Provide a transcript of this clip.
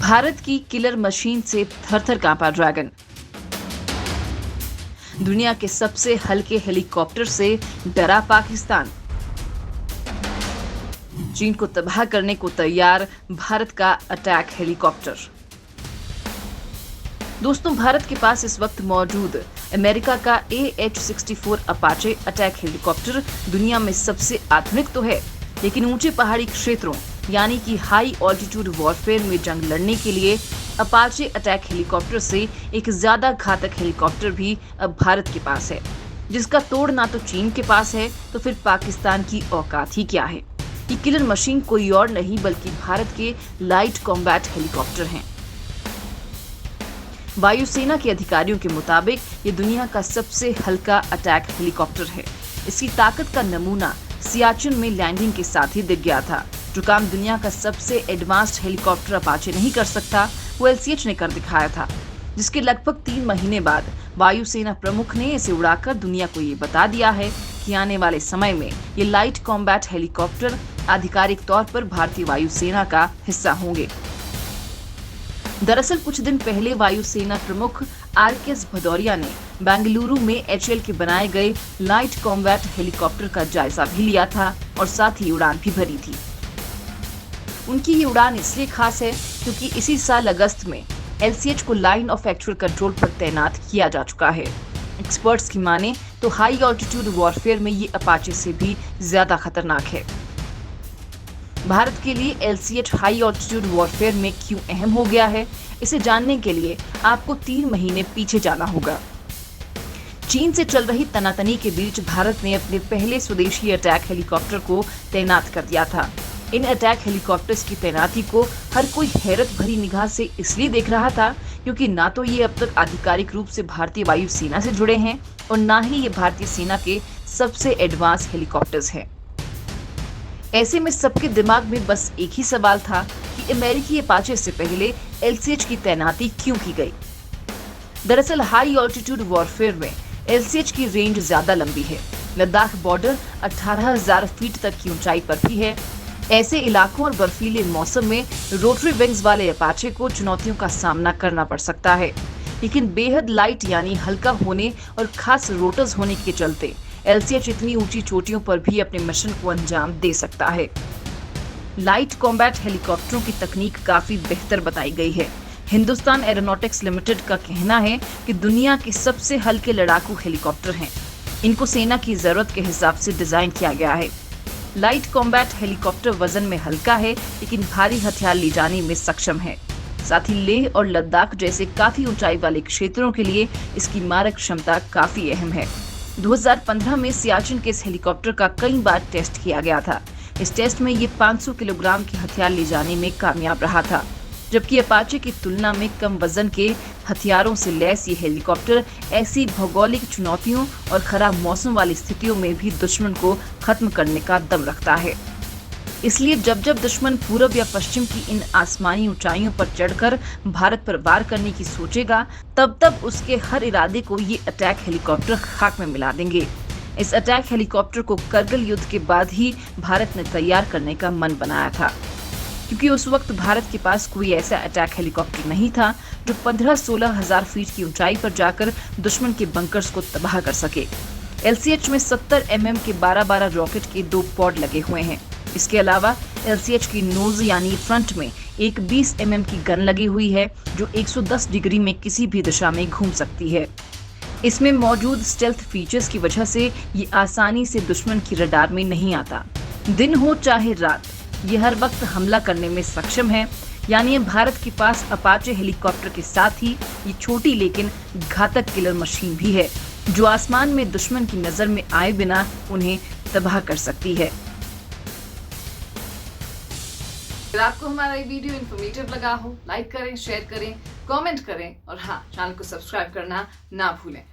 भारत की killer machine से थर-थर कांपा dragon. दुनिया के सबसे हल्के हेलीकॉप्टर से डरा पाकिस्तान। चीन को तबाह करने को तैयार भारत का अटैक हेलीकॉप्टर। दोस्तों, भारत के पास इस वक्त मौजूद अमेरिका का AH-64 अपाचे अटैक हेलीकॉप्टर दुनिया में सबसे आधुनिक तो है, लेकिन ऊंचे पहाड़ी क्षेत्रों यानी कि हाई ऑल्टीट्यूड वॉरफेयर में जंग लड़ने के लिए अपाचे अटैक हेलीकॉप्टर से एक ज्यादा घातक हेलीकॉप्टर भी अब भारत के पास है, जिसका तोड़ ना तो चीन के पास है तो फिर पाकिस्तान की औकात ही क्या है। ये किलर मशीन कोई और नहीं बल्कि भारत के लाइट कॉम्बैट हेलीकॉप्टर हैं। वायुसेना के अधिकारियों के मुताबिक ये दुनिया का सबसे हल्का अटैक हेलीकॉप्टर है। इसकी ताकत का नमूना सियाचिन में लैंडिंग के साथ ही दिख गया था। जो काम दुनिया का सबसे एडवांस्ड हेलीकॉप्टर अपाचे नहीं कर सकता, वो LCH ने कर दिखाया था, जिसके लगभग 3 महीने बाद वायुसेना प्रमुख ने इसे उड़ाकर दुनिया को ये बता दिया है कि आने वाले समय में ये लाइट कॉम्बैट हेलीकॉप्टर आधिकारिक तौर पर भारतीय वायुसेना का हिस्सा होंगे। दरअसल कुछ दिन पहले वायुसेना प्रमुख RKS भदौरिया ने बेंगलुरु में HAL के बनाए गए लाइट कॉम्बैट हेलीकॉप्टर का जायजा भी लिया था और साथ ही उड़ान भी भरी थी। उनकी ये उड़ान इसलिए खास है क्योंकि इसी साल अगस्त में LCH को लाइन ऑफ एक्चुअल कंट्रोल पर तैनात किया जा चुका है। एक्सपर्ट्स की माने तो हाई ऑल्टीट्यूड वॉरफेयर में ये अपाचे से भी ज्यादा खतरनाक है। भारत के लिए LCH हाई ऑल्टीट्यूड वॉरफेयर में क्यों अहम हो गया है, इसे जानने के लिए आपको 3 महीने पीछे जाना होगा। चीन से चल रही तनातनी के बीच भारत ने अपने पहले स्वदेशी अटैक हेलीकॉप्टर को तैनात कर दिया था। इन अटैक हेलीकॉप्टर्स की तैनाती को हर कोई हैरत भरी निगाह से इसलिए देख रहा था क्योंकि ना तो ये अब तक आधिकारिक रूप से भारतीय वायुसेना से जुड़े हैं और ना ही ये भारतीय सेना के सबसे एडवांस हेलीकॉप्टर्स हैं। ऐसे में सबके दिमाग में बस एक ही सवाल था कि अमेरिकी अपाचे से पहले LCH की तैनाती क्यों की गई। दरअसल हाई ऑल्टीट्यूड वॉरफेयर में LCH की रेंज ज्यादा लंबी है। लद्दाख बॉर्डर 18,000 फीट तक की ऊंचाई पर भी है। ऐसे इलाकों और बर्फीले मौसम में रोटरी विंग्स वाले अपाचे को चुनौतियों का सामना करना पड़ सकता है, लेकिन बेहद लाइट यानी हल्का होने और खास रोटर्स होने के चलते LCH इतनी ऊंची चोटियों पर भी अपने मिशन को अंजाम दे सकता है। लाइट कॉम्बैट हेलीकॉप्टरों की तकनीक काफी बेहतर बताई गई है। हिंदुस्तान एरोनॉटिक्स लिमिटेड का कहना है कि दुनिया के सबसे हल्के लड़ाकू हेलीकॉप्टर हैं। इनको सेना की जरूरत के हिसाब से डिजाइन किया गया है। लाइट कॉम्बैट हेलीकॉप्टर वजन में हल्का है, लेकिन भारी हथियार ले जाने में सक्षम है। साथ ही लेह और लद्दाख जैसे काफी ऊंचाई वाले क्षेत्रों के लिए इसकी मारक क्षमता काफी अहम है। 2015 में सियाचिन के इस हेलीकॉप्टर का कई बार टेस्ट किया गया था। इस टेस्ट में ये 500 किलोग्राम के हथियार ले जाने में कामयाब रहा था, जबकि अपाचे की तुलना में कम वजन के हथियारों से लैस ये हेलीकॉप्टर ऐसी भौगोलिक चुनौतियों और खराब मौसम वाली स्थितियों में भी दुश्मन को खत्म करने का दम रखता है। इसलिए जब जब दुश्मन पूर्व या पश्चिम की इन आसमानी ऊंचाइयों पर चढ़कर भारत पर वार करने की सोचेगा, तब तब उसके हर इरादे को ये अटैक हेलीकॉप्टर खाक में मिला देंगे। इस अटैक हेलीकॉप्टर को करगिल युद्ध के बाद ही भारत ने तैयार करने का मन बनाया था, क्योंकि उस वक्त भारत के पास कोई ऐसा अटैक हेलीकॉप्टर नहीं था जो 15-16 हजार फीट की ऊंचाई पर जाकर दुश्मन के बंकर्स को तबाह कर सके। LCH में 70 mm के 12-12 रॉकेट के 2 पॉड लगे हुए हैं। इसके अलावा LCH की नोज यानी फ्रंट में एक 20 mm की गन लगी हुई है जो 110 डिग्री में किसी भी दिशा में घूम सकती है। इसमें मौजूद स्टेल्थ फीचर्स की वजह से ये आसानी से दुश्मन की रडार में नहीं आता। दिन हो चाहे रात, ये हर वक्त हमला करने में सक्षम है। यानी भारत के पास अपाचे हेलीकॉप्टर के साथ ही ये छोटी लेकिन घातक किलर मशीन भी है, जो आसमान में दुश्मन की नजर में आए बिना उन्हें तबाह कर सकती है। अगर आपको हमारा ये वीडियो इन्फॉर्मेटिव लगा हो, लाइक करें, शेयर करें, कमेंट करें और हाँ, चैनल को सब्सक्राइब करना ना भूलें।